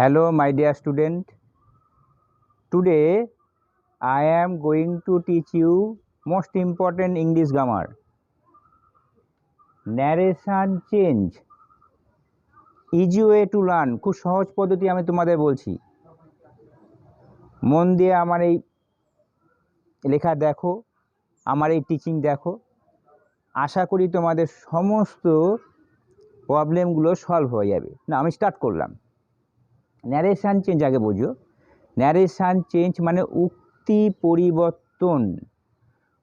Hello, my dear student. Today I am going to teach you most important English grammar. Narration change. Easy way to learn. খুব সহজ পদ্ধতি আমি তোমাদের বলছি। মন দিয়ে আমার এই লেখা দেখো, আমার এই টিচিং দেখো। আশা করি তোমাদের সমস্ত প্রবলেমগুলো সলভ হয়ে যাবে। না, আমি স্টার্ট করলাম। ন্যারেশন চেঞ্জ আগে বোঝো। ন্যারেশন চেঞ্জ মানে উক্তি পরিবর্তন।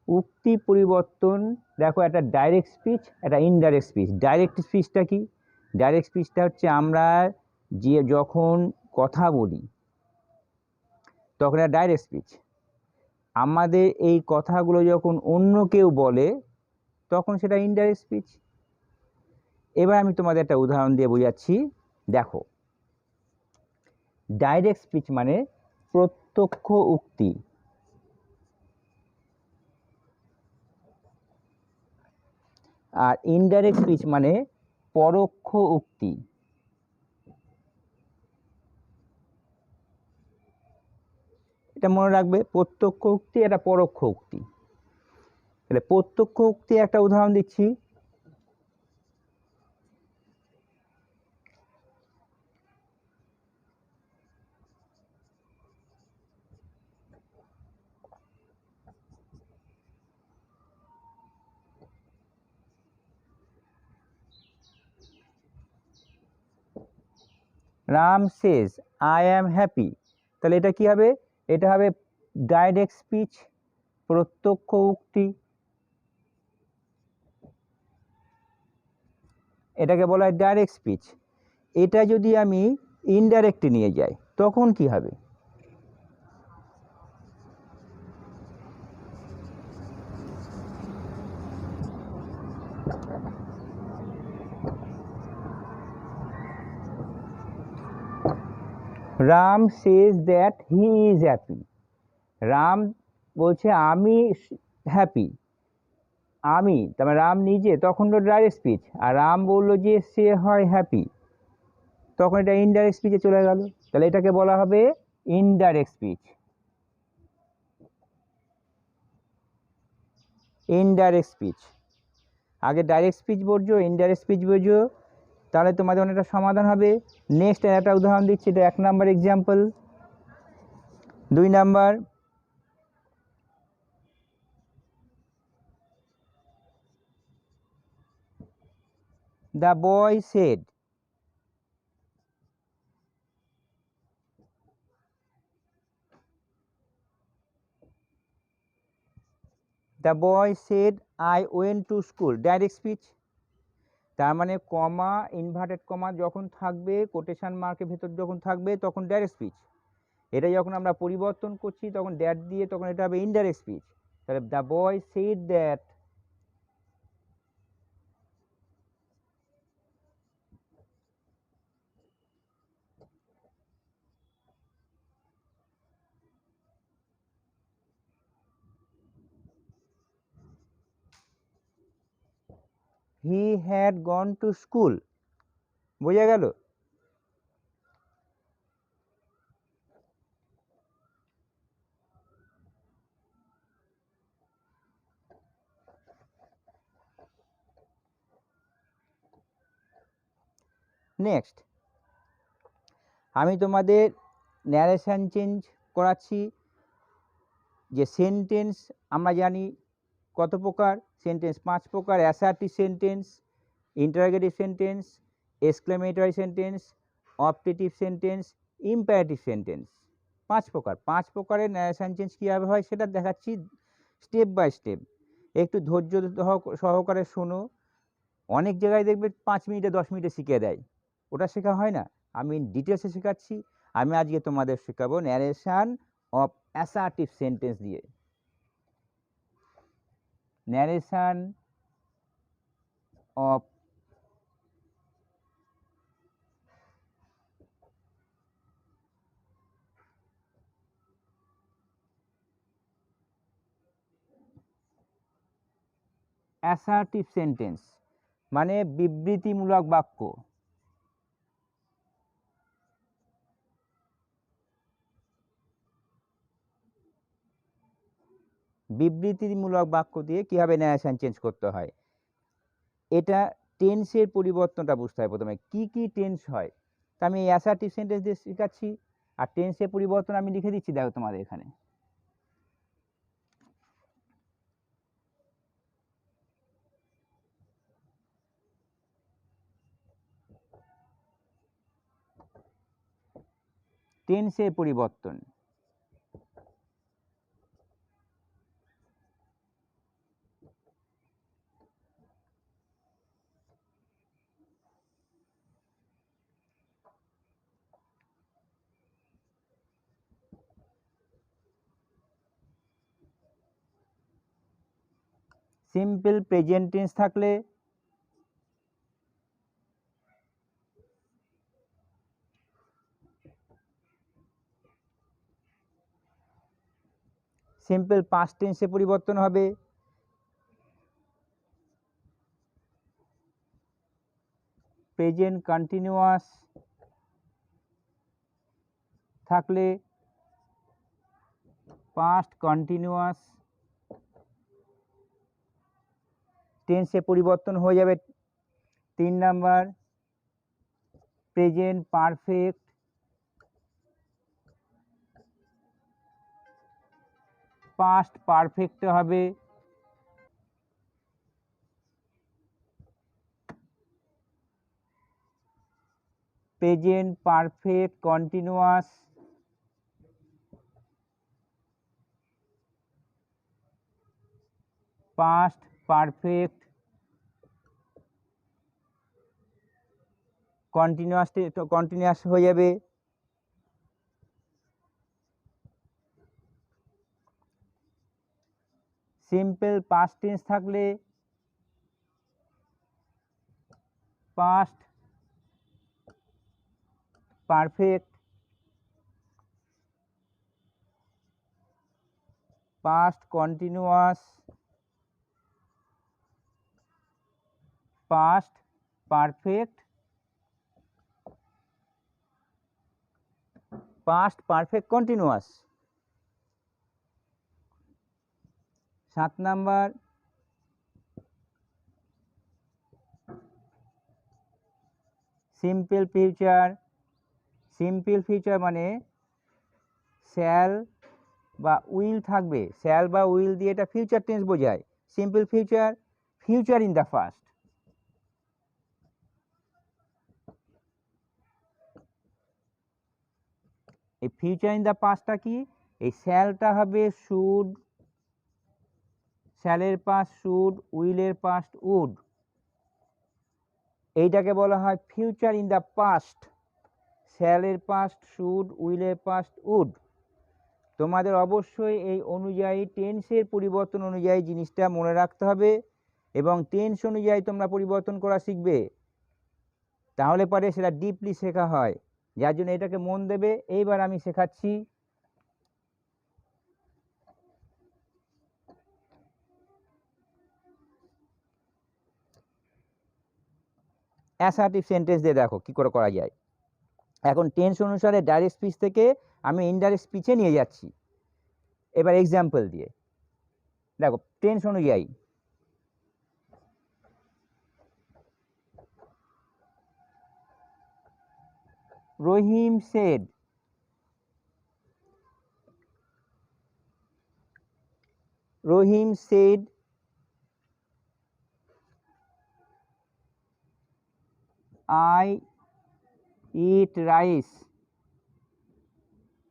উক্তি পরিবর্তন দেখো, একটা ডাইরেক্ট স্পিচ, একটা ইনডাইরেক্ট স্পিচ। ডাইরেক্ট স্পিচটা কি? ডাইরেক্ট স্পিচটা হচ্ছে আমরা যে যখন কথা বলি তখন একটা ডাইরেক্ট স্পিচ। আমাদের এই কথাগুলো যখন অন্য কেউ বলে তখন সেটা ইনডাইরেক্ট স্পিচ। এবার আমি তোমাদের একটা উদাহরণ দিয়ে বোঝাচ্ছি। দেখো, ডাইরেক্ট স্পিচ মানে প্রত্যক্ষ উক্তি। আর ইনডাইরেক্ট স্পিচ মানে পরোক্ষ উক্তি। এটা মনে রাখবে, প্রত্যক্ষ উক্তি, এটা পরোক্ষ উক্তি। তাহলে প্রত্যক্ষ উক্তি একটা উদাহরণ দিচ্ছি। Ram says I am happy. তাহলে এটা কি হবে? এটা হবে ডাইরেক্ট স্পিচ, প্রত্যক্ষ উক্তি। এটাকে বলা হয় ডাইরেক্ট স্পিচ। এটা যদি আমি ইনডাইরেক্টে নিয়ে যাই তখন কি হবে? Ram says that he is happy. Ram বলছে আমি হ্যাপি। আমি, তারপরে রাম নিজে, তখন তো ডাইরেক্ট স্পিচ। আর রাম বললো যে সে হয় হ্যাপি, তখন এটা ইনডাইরেক্ট স্পিচে চলে গেল। তাহলে এটাকে বলা হবে ইনডাইরেক্ট স্পিচ। Indirect speech. আগে ডাইরেক্ট স্পিচ বোঝো, ইনডাইরেক্ট স্পিচ বোঝো, তাহলে তোমাদের অনেকটা সমাধান হবে। নেক্সট একটা উদাহরণ দিচ্ছি, এটা 1 number example. 2 number, the boy said. The boy said I went to school. Direct speech. তার মানে কমা, ইনভার্টেড কমা যখন থাকবে, কোটেশন মার্কের ভেতর যখন থাকবে তখন ডাইরেক্ট স্পিচ। এটা যখন আমরা পরিবর্তন করছি তখন দ্যাট দিয়ে, তখন এটা হবে ইনডাইরেক্ট স্পিচ। তাহলে the boy said that he had gone to school. বোঝা গেল? নেক্সট আমি তোমাদের ন্যারেশন চেঞ্জ করাচ্ছি। যে সেন্টেন্স আমরা জানি কত প্রকার, সেন্টেন্স 5 প্রকার। Assertive sentence, interrogative sentence, exclamatory sentence, optative sentence, imperative sentence. 5 প্রকার। 5 প্রকারের ন্যারেশন চেঞ্জ কীভাবে হয় সেটা দেখাচ্ছি স্টেপ বাই স্টেপ। একটু ধৈর্য সহকারে শোনো। অনেক জায়গায় দেখবে 5 মিনিটে 10 মিনিটে শিখিয়ে দেয়, ওটা শেখা হয় না। আমি ডিটেলসে শেখাচ্ছি। আমি আজকে তোমাদের শেখাবো ন্যারেশন অফ অ্যাসার্টিভ সেন্টেন্স দিয়ে। ন্যারেশন অফ অ্যাসার্টিভ সেন্টেন্স মানে বিবৃতিমূলক বাক্য। বিবৃতিমূলক বাক্য দিয়ে কিভাবে ন্যারেশন চেঞ্জ করতে হয়। এটা টেন্সের পরিবর্তনটা বুঝতে হয় প্রথমে, কি কি টেন্স হয়। তা আমি অ্যাসার্টিভ সেন্টেন্স দিয়ে শেখাচ্ছি, আর টেন্সের পরিবর্তন আমি লিখে দিচ্ছি, দেখো তোমাদের এখানে। টেন্সের পরিবর্তন, সিম্পল প্রেজেন্ট টেন্স থাকলে সিম্পল পাস্ট টেন্সে পরিবর্তন হবে। প্রেজেন্ট কন্টিনিউয়াস থাকলে পাস্ট কন্টিনিউয়াস টেন্সে পরিবর্তন হয়ে যাবে। 3 number, present perfect past perfect হবে। Present perfect continuous past perfect continuous হয়ে যাবে। সিম্পল পাস্ট টেন্স থাকলে past perfect past continuous past perfect past perfect continuous. 7 number, simple future. Simple future মানে শ্যাল বা উইল থাকবে, শ্যাল বা will দিয়ে এটা ফিউচার টেন্স বোঝায়। Simple future, future in the past. এই ফিউচার ইন দ্য পাস্টটা কি, এই শ্যালটা হবে শুড, শ্যালের পাস্ট শুড, উইলের পাস্ট উড, এইটাকে বলা হয় ফিউচার ইন দ্য পাস্ট। শ্যালের পাস্ট শুড, উইলের পাস্ট উড। তোমাদের অবশ্যই এই অনুযায়ী টেন্সের পরিবর্তন অনুযায়ী জিনিসটা মনে রাখতে হবে, এবং টেন্স অনুযায়ী তোমরা পরিবর্তন করা শিখবে, তাহলে পরে সেটা ডিপলি শেখা হয়। যার জন্য এটাকে মন দেবে। এইবার আমি শেখাচ্ছি অ্যাসার্টিভ সেন্টেন্স দিয়ে, দেখো কি করে করা যায়। এখন টেন্স অনুসারে ডাইরেক্ট স্পিচ থেকে আমি ইনডাইরেক্ট স্পিচে নিয়ে যাচ্ছি। এবার এক্সাম্পল দিয়ে দেখো টেন্স অনুযায়ী। Rahim said, Rahim said I eat rice।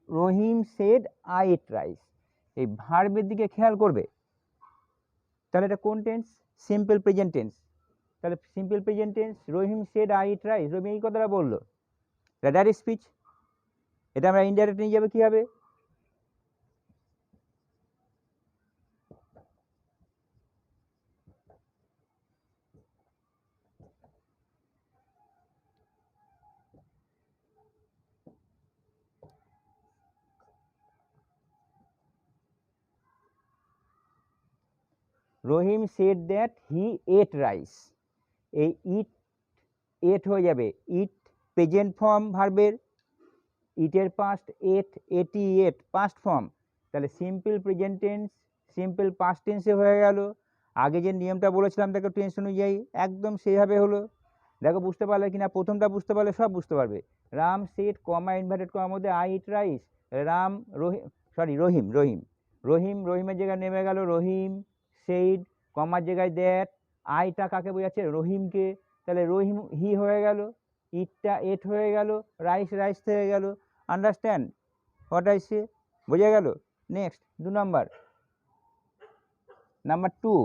Rahim said I eat rice। এই ভার্বের দিকে খেয়াল করবে, তাহলে এটা কোন টেন্স? Simple present tense. তাহলে simple present tense, Rahim said I eat rice, Rahim এই কথাটা বললো, এটা ডাইরেক্ট স্পিচ। এটা আমরা ইনডাইরেক্ট নিয়ে যাবে কি হবে? Rahim said that he ate rice. এই ইট এট হয়ে যাবে, ইট প্রেজেন্ট ফর্ম ভার্বের, ইটের পাস্ট এট, এটি এট পাস্ট ফর্ম। তাহলে simple present tense, simple past টেন্সে হয়ে গেল। আগে যে নিয়মটা বলেছিলাম দেখো টেন্স অনুযায়ী একদম সেইভাবে হলো। দেখো বুঝতে পারলে কিনা, প্রথমটা বুঝতে পারলে সব বুঝতে পারবে। রাম সেড কমা ইনভার্টেড কমার মধ্যে I eat rice, Ram Rahim sorry Rahim Rahim Rahim রহিমের জায়গায় নেমে গেল রহিম সেইড কমার জায়গায় দ্যাট, আইটা কাকে বোঝাচ্ছে রহিমকে, তাহলে রহিম হি হয়ে গেল, ইটটা এট হয়ে গেল, রাইস রাইস হয়ে গেল। Understand what I say? বোঝা গেল? Next 2 number, number 2,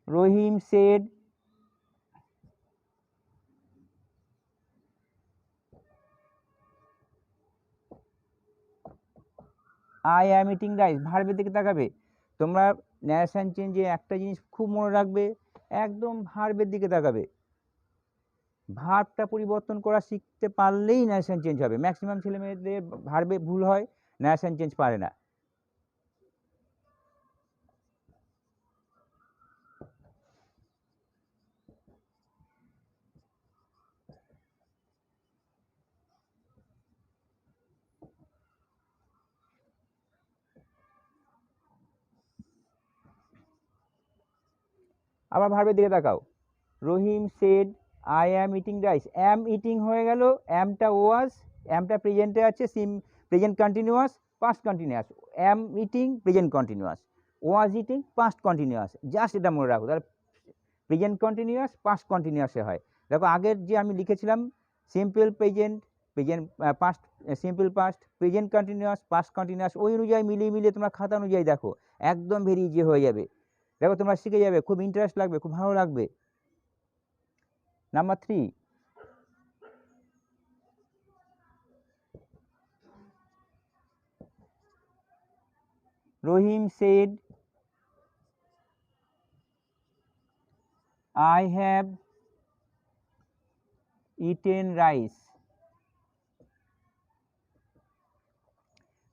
Rahim said I am eating rice. ভার্বের দিকে তাকাবে তোমরা, ন্যারেশন চেঞ্জে একটা জিনিস খুব মনে রাখবে, একদম ভার্বের দিকে তাকাবে। ভার্বটা পরিবর্তন করা শিখতে পারলেই ন্যারেশন চেঞ্জ হবে। ম্যাক্সিমাম ছেলে মেয়েদের ভার্বে ভুল হয়, ন্যারেশন চেঞ্জ পারে না। আবার ভার্বের দিকে তাকাও, Rahim said I am eating rice, am eating হয়ে গেল, অ্যামটা ওয়াজ, অ্যামটা প্রেজেন্টে আছে, present continuous past continuous, am eating present continuous, was eating past continuous, just এটা মনে রাখো। তাহলে প্রেজেন্ট কন্টিনিউয়াস পাস্ট কন্টিনিউয়াসে হয়। দেখো আগের যে আমি লিখেছিলাম simple present, present past, simple past, present continuous, past continuous, ওই অনুযায়ী মিলিয়ে মিলিয়ে তোমরা খাতা অনুযায়ী দেখো, একদম ভেরি ইজি হয়ে যাবে। দেখো তোমরা শিখে যাবে, খুব ইন্টারেস্ট লাগবে, খুব ভালো লাগবে। Number 3, Rahim said I have eaten rice।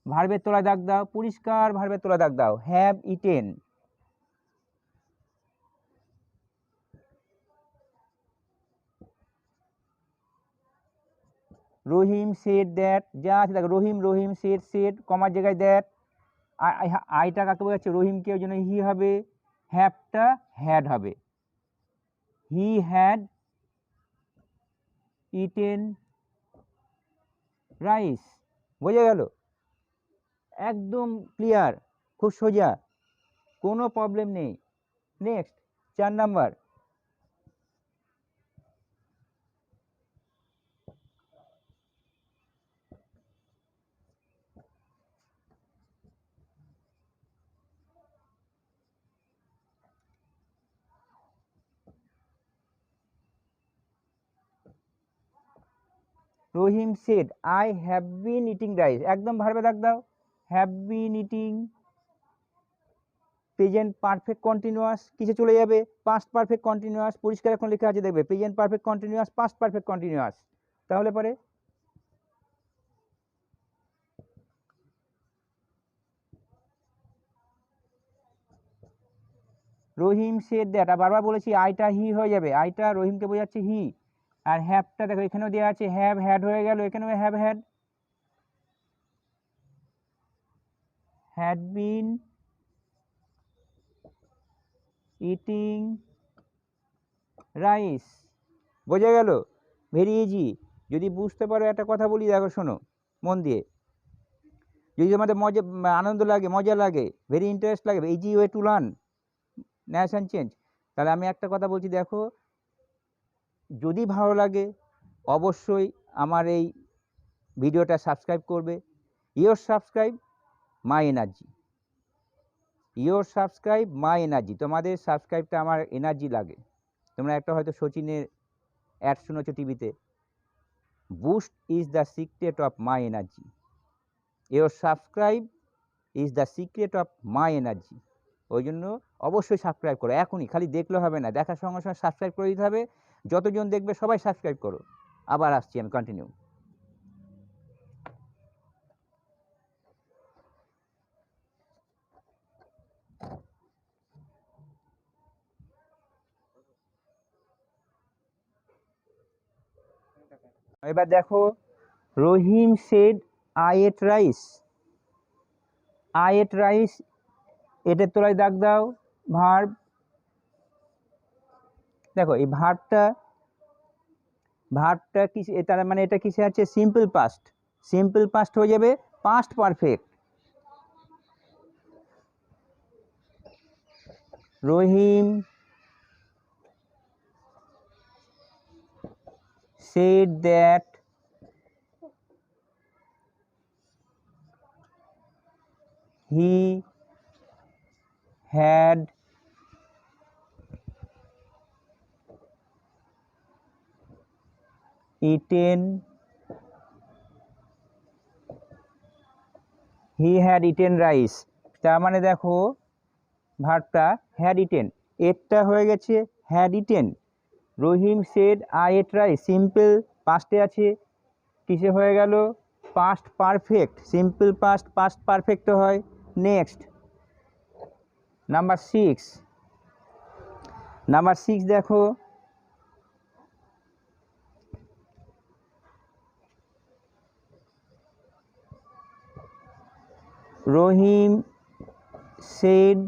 ভার্বের তলায় দাগ দাও, পরিষ্কার ভার্বের তলায় দাগ দাও, have eaten. Rahim said that, যা আছে দেখো রহিম রহিম সেড সেড কমার জায়গায় দ্যাট, আইটা কাকে বোঝাচ্ছে রহিমকে, ওই জন্য হি হবে, হ্যাভটা হ্যাড হবে, হি হ্যাড ইটেন রাইস। বোঝা গেল? একদম ক্লিয়ার, খুব সোজা, কোনো প্রবলেম নেই। Next 4 number, Rahim said I have been eating rice, একদম ভার্বে দাগ দাও, have been eating present perfect continuous, কিসে চলে যাবে, পাস্ট পারফেক্ট কন্টিনিউয়াস, পরিষ্কার এখন লেখা আছে দেখবে, present perfect continuous, past perfect continuous. তাহলে পরে রহিম সেড দ্যাট, বারবার বলেছি আইটা হি হয়ে যাবে, আইটা রহিমকে বোঝাচ্ছে হি, আর হ্যাভটা দেখো এখানেও দেওয়া আছে, হ্যাভ হ্যাড হয়ে গেল, এখানেও have had, had been eating rice. বোঝা গেল? Very easy. যদি বুঝতে পারো একটা কথা বলি, দেখো শোনো মন দিয়ে, যদি তোমাদের মজা আনন্দ লাগে, মজা লাগে, ভেরি ইন্টারেস্ট লাগে, easy way to learn narration change, তাহলে আমি একটা কথা বলছি দেখো, যদি ভালো লাগে অবশ্যই আমার এই ভিডিওটা সাবস্ক্রাইব করবে। Your subscribe my energy, your subscribe my energy, তোমাদের সাবস্ক্রাইবটা আমার এনার্জি লাগে। তোমরা একটা হয়তো সচিনের অ্যাড শুনেছো টিভিতে, boost is the secret of my energy, your subscribe is the secret of my energy. ওই জন্য অবশ্যই সাবস্ক্রাইব করো এখনই, খালি দেখলে হবে না, দেখার সঙ্গে সঙ্গে সাবস্ক্রাইব করে দিতে হবে। যতজন দেখবে সবাই সাবস্ক্রাইব করো। আবার আসছি আমি, কন্টিনিউ। এবার দেখো, Rahim said I ate rice, I ate rice, এটার তলায় দাগ দাও, ভার্ব। দেখো এই ভার্বটা কি, তার মানে এটা কিসে আছে, সিম্পল পাস্ট, সিম্পল পাস্ট হয়ে যাবে past perfect. Rahim said that he had eaten rice। তার মানে দেখো ভার্বটা হ্যাড ইটেন, এরটা হয়ে গেছে had eaten. Rahim said I ate rice, simple পাস্টে আছে, কিসে হয়ে গেল, past perfect, simple past past perfect হয়। নেক্সট নাম্বার 6, নাম্বার 6 দেখো, রহিম said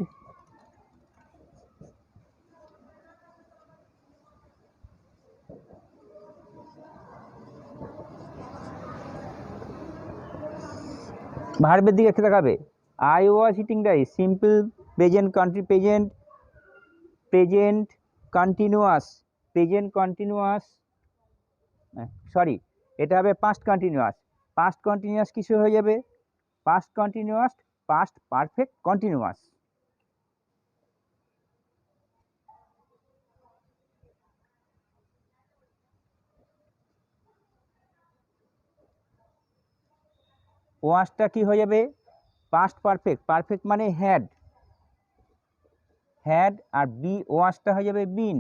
ভার্বের দিকে তাকাবে, I was eating rice, simple present present present continuous, present continuous, sorry এটা হবে পাস্ট কন্টিনিউয়াস, পাস্ট কন্টিনিউয়াস কিছু হয়ে যাবে, past continuous past perfect continuous. ওয়াজটা কি হয়ে যাবে, পাস্ট পারফেক্ট, পারফেক্ট মানে হ্যাড, হ্যাড, আর বি ওয়াজটা হয়ে যাবে বিন।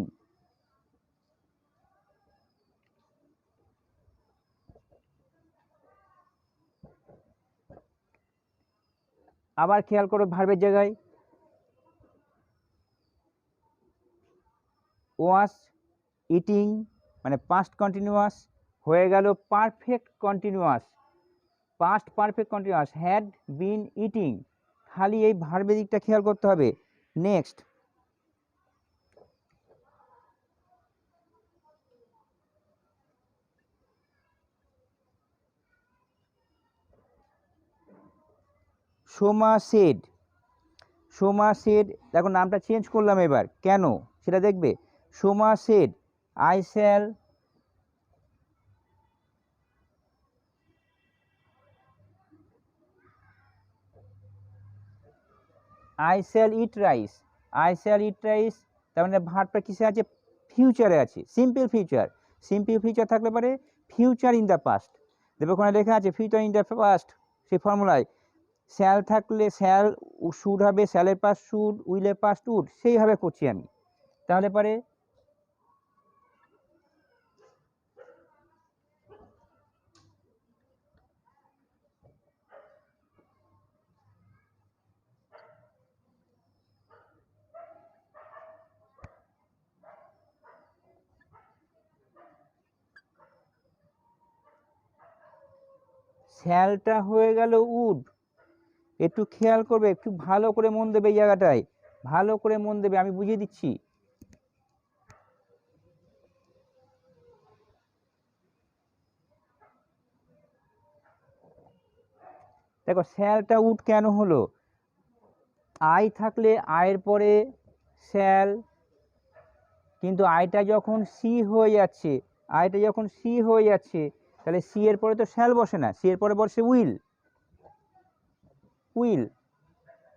আবার খেয়াল করো ভার্বের জায়গায়, ওয়াজ ইটিং মানে পাস্ট কন্টিনিউয়াস হয়ে গেল perfect continuous, past perfect continuous, had been eating, খালি এই ভার্বের দিকটা খেয়াল করতে হবে। Next Soma said, Soma said, দেখো নামটা চেঞ্জ করলাম এবার, কেন সেটা দেখবে। Soma said I shall eat rice, I shall eat rice, তার মানে ভার্বটা কিসে আছে, ফিউচারে আছে, সিম্পল ফিউচার, সিম্পল ফিউচার থাকলে পারে ফিউচার ইন দ্য পাস্ট, দেখবে ওখানে লেখা আছে ফিউচার ইন দ্য পাস্ট, সেই ফর্মুলায় শ্যাল থাকলে শ্যাল শুড হবে, শ্যালের পাস্ট শুড, উইলের পাস্ট উড, সেইভাবে করছি আমি, তাহলে পারে শ্যালটা হয়ে গেল উড। একটু খেয়াল করবে, একটু ভালো করে মন দেবে এই জায়গাটায়, ভালো করে মন দেবে, আমি বুঝিয়ে দিচ্ছি। দেখো শ্যালটা উড কেন হলো, আই থাকলে আয়ের পরে শ্যাল, কিন্তু আইটা যখন সি হয়ে যাচ্ছে, আইটা যখন সি হয়ে যাচ্ছে, তাহলে সি এর পরে তো শ্যাল বসে না, সি এর পরে বসে উইল, উইল,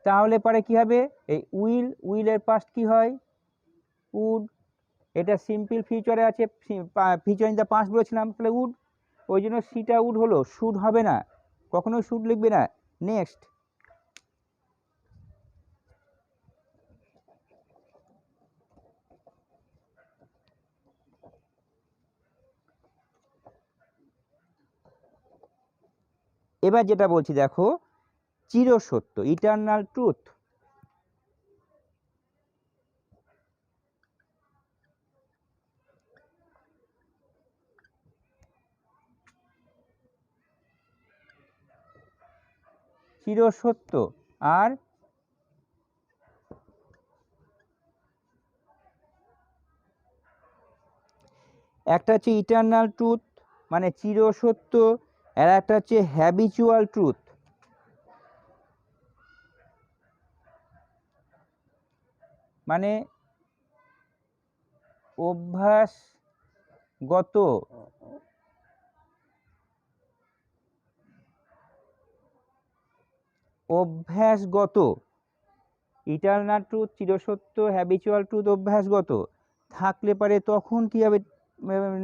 তাহলে পরে কি হবে, এই উইলের পাস্ট কি হয়, উড, এটা সিম্পল ফিউচারে আছে, ফিউচার ইন দ্য পাস্ট বলেছিলাম, তাহলে উড, ওই জন্য সিটা উড হলো, শুড হবে না, কখনো শুড লিখবে না। নেক্সট এবার যেটা বলছি দেখো, চিরসত্য, ইটারনাল ট্রুথ, চিরসত্য, আর একটা হচ্ছে ইটারনাল ট্রুথ মানে চিরসত্য, আর একটা হচ্ছে হ্যাবিচুয়াল ট্রুথ মানে অভ্যাসগত অভ্যাসগত ইটারনাল ট্রুথ চিরসত্য, হ্যাবিচুয়াল ট্রুথ অভ্যাসগত থাকলে পারে তখন কি হবে,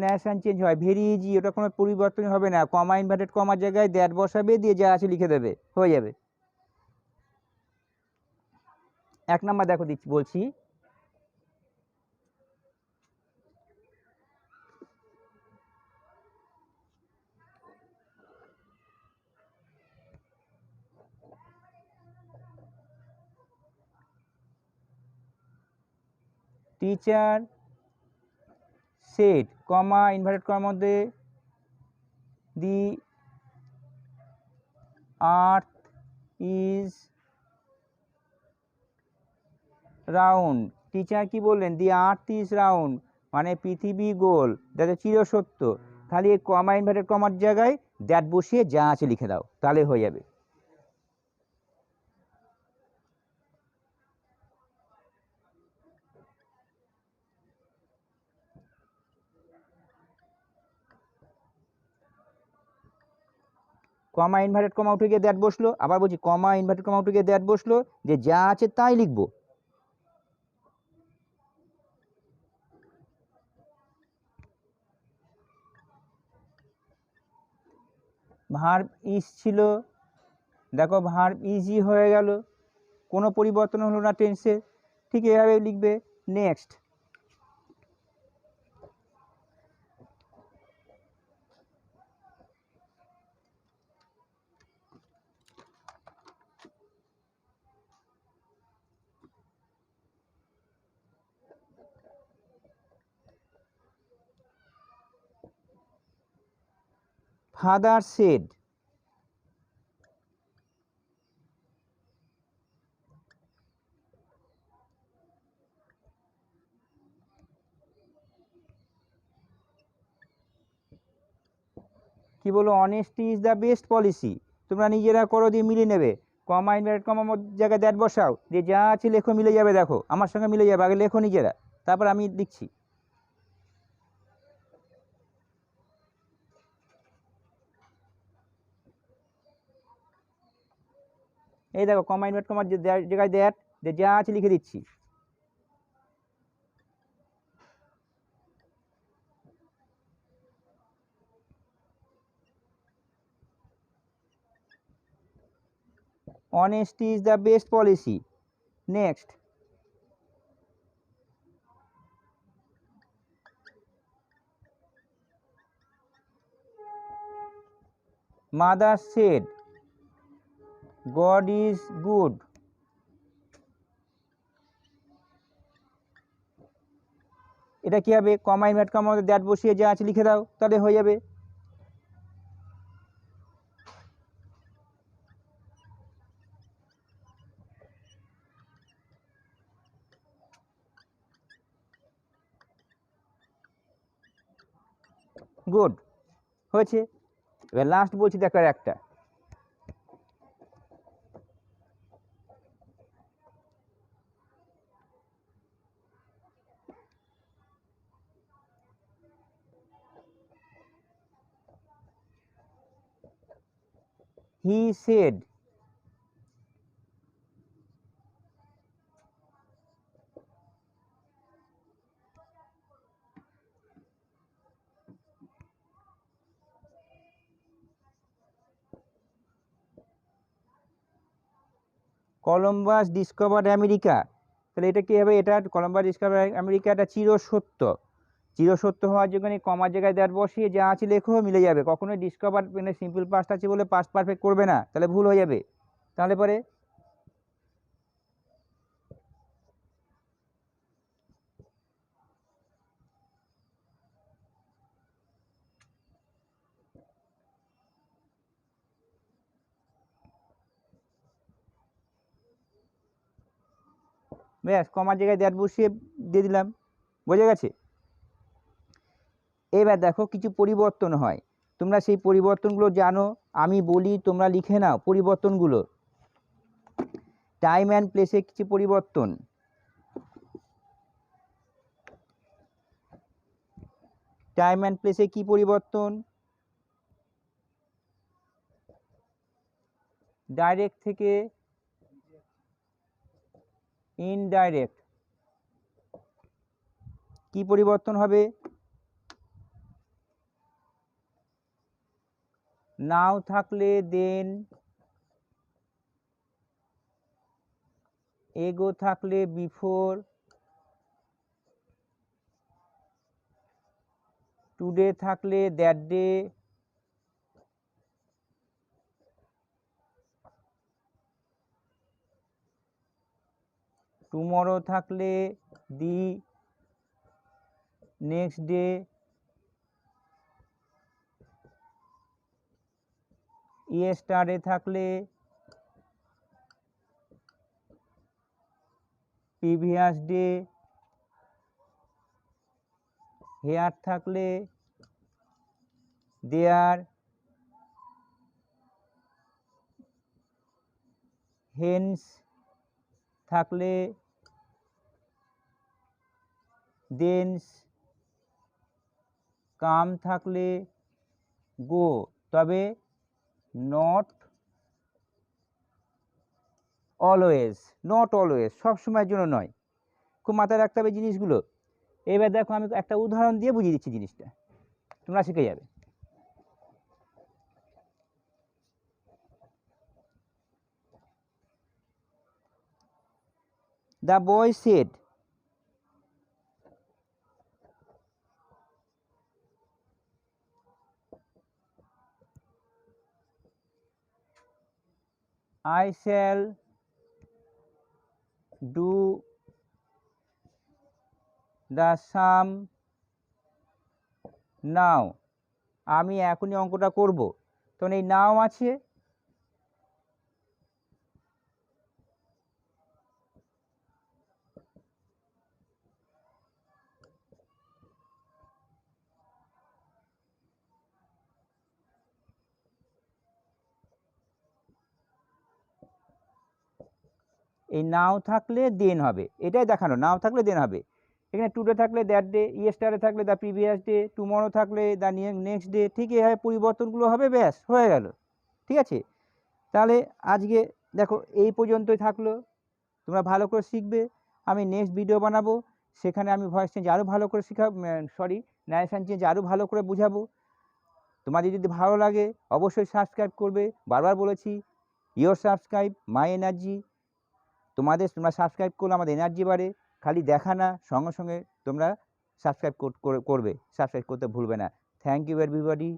ন্যাশন চেঞ্জ হয় ভেরি ইজি, ওটা কোনো পরিবর্তন হবে না, কমা ইনভার্টেড কমার জায়গায় দ্যাট বসাবে, দিয়ে যা আছে লিখে দেবে, হয়ে যাবে। 1 নাম্বার দেখো দিচ্ছি বলছি, টিচার সেড কমা ইনভার্টেড কমার মধ্যে দি আর্থ ইজ রাউন্ড, টিচার কি বললেন, দি আর্থ ইজ রাউন্ড মানে পৃথিবী গোল, যাতে চিরসত্য, খালি কমা ইনভার্টেড কমার জায়গায় দ্যাট বসিয়ে যা আছে লিখে দাও, তাহলে হয়ে যাবে। কমা ইনভার্টেড কমা উঠে গিয়ে দ্যাট বসলো, আবার বলছি কমা ইনভার্টেড কমা উঠে গিয়ে দ্যাট বসলো, যে যা আছে তাই লিখবো। ভার্ব ইজ ছিল, দেখো ভার্ব ইজি হয়ে গেল, কোনো পরিবর্তন হলো না টেন্সে, ঠিক এভাবে লিখবে। নেক্সট, ফাদার সেড, কি বলো, honesty is the best policy, তোমরা নিজেরা করো, দিয়ে মিলিয়ে নেবে, কমা ইনভার্টেড কমা জায়গায় দ্যাট বসাও, যে যা আছে লেখো, মিলে যাবে, দেখো আমার সঙ্গে মিলে যাবে, আগে লেখো নিজেরা, তারপর আমি লিখছি। এই দেখো কমা ইনভার্ট কমার জায়গায় দ্যাট, যে যা আছে লিখে দিচ্ছি। Honesty is the best policy. Next, mother said God is good. এটা কি হবে, কমা ইনভার্ট কমার মধ্যে দ্যাট বসিয়ে যা আছে লিখে দাও, তাহলে হয়ে যাবে। গুড হয়েছে। এবার লাস্ট বলছি দেখো আর একটা, he said, Columbus discovered America, তাহলে এটা কি হবে, এটা কলম্বাস ডিসকভার আমেরিকা, এটা চিরসত্য, চিরসত্য হওয়ার জন্য কমার জায়গায় দ্যাট বসিয়ে যা আছে লেখো, মিলে যাবে, কখনোই ডিসকভার মানে সিম্পল পাস্ট আছে বলে পাস্ট পারফেক্ট করবে না, তাহলে ভুল হয়ে যাবে। তাহলে পরে ব্যাস কমার জায়গায় দ্যাট বসিয়ে দিয়ে দিলাম, বোঝা গেছে। এবার দেখো কিছু পরিবর্তন হয়, তোমরা সেই পরিবর্তনগুলো জানো, আমি বলি তোমরা লিখে নাও পরিবর্তনগুলো। টাইম অ্যান্ড প্লেসে কিছু পরিবর্তন, টাইম অ্যান্ড প্লেসে কি পরিবর্তন, ডাইরেক্ট থেকে ইনডাইরেক্ট কি পরিবর্তন হবে, নাও থাকলে দেন, এগো থাকলে বিফোর, টুডে থাকলে দ্যাট ডে, টুমরো থাকলে দি নেক্সট ডে, ইয়েস্টারডে থাকলে প্রিভিয়াস ডে, হেয়ার থাকলে দেয়ার, হেন্স থাকলে দেন্স, কাম থাকলে গো, তবে নট অলওয়েজ, নট অলওয়েজ সবসময়ের জন্য নয়, খুব মাথায় রাখতে হবে জিনিসগুলো। এবার দেখো আমি একটা উদাহরণ দিয়ে বুঝিয়ে দিচ্ছি জিনিসটা, তোমরা শিখে যাবে। The boy said, I shall do the sum now, আমি এখনই অঙ্কটা করব, তখন এই নাও আছে, এই নাও থাকলে দেন হবে, এটাই দেখানো, নাও থাকলে দেন হবে। এখানে টুডে থাকলে দ্যাট ডে, ইয়েস্টারডে থাকলে দ্য প্রিভিয়াস ডে, টুমরো থাকলে দ্য নেক্সট ডে, ঠিক এইভাবে পরিবর্তনগুলো হবে, ব্যাস হয়ে গেল। ঠিক আছে, তাহলে আজকে দেখো এই পর্যন্তই থাকলো, তোমরা ভালো করে শিখবে। আমি নেক্সট ভিডিও বানাবো, সেখানে আমি ভয়েস চেঞ্জ আরও ভালো করে ন্যারেশন চেঞ্জ আরও ভালো করে বুঝাবো। তোমাদের যদি ভালো লাগে অবশ্যই সাবস্ক্রাইব করবে, বারবার বলেছি ইয়োর সাবস্ক্রাইব মাই এনার্জি, তোমরা সাবস্ক্রাইব করলে আমাদের এনার্জি বাড়ে, খালি দেখা না, সঙ্গে সঙ্গে তোমরা সাবস্ক্রাইব করবে, সাবস্ক্রাইব করতে ভুলবে না। Thank you everybody.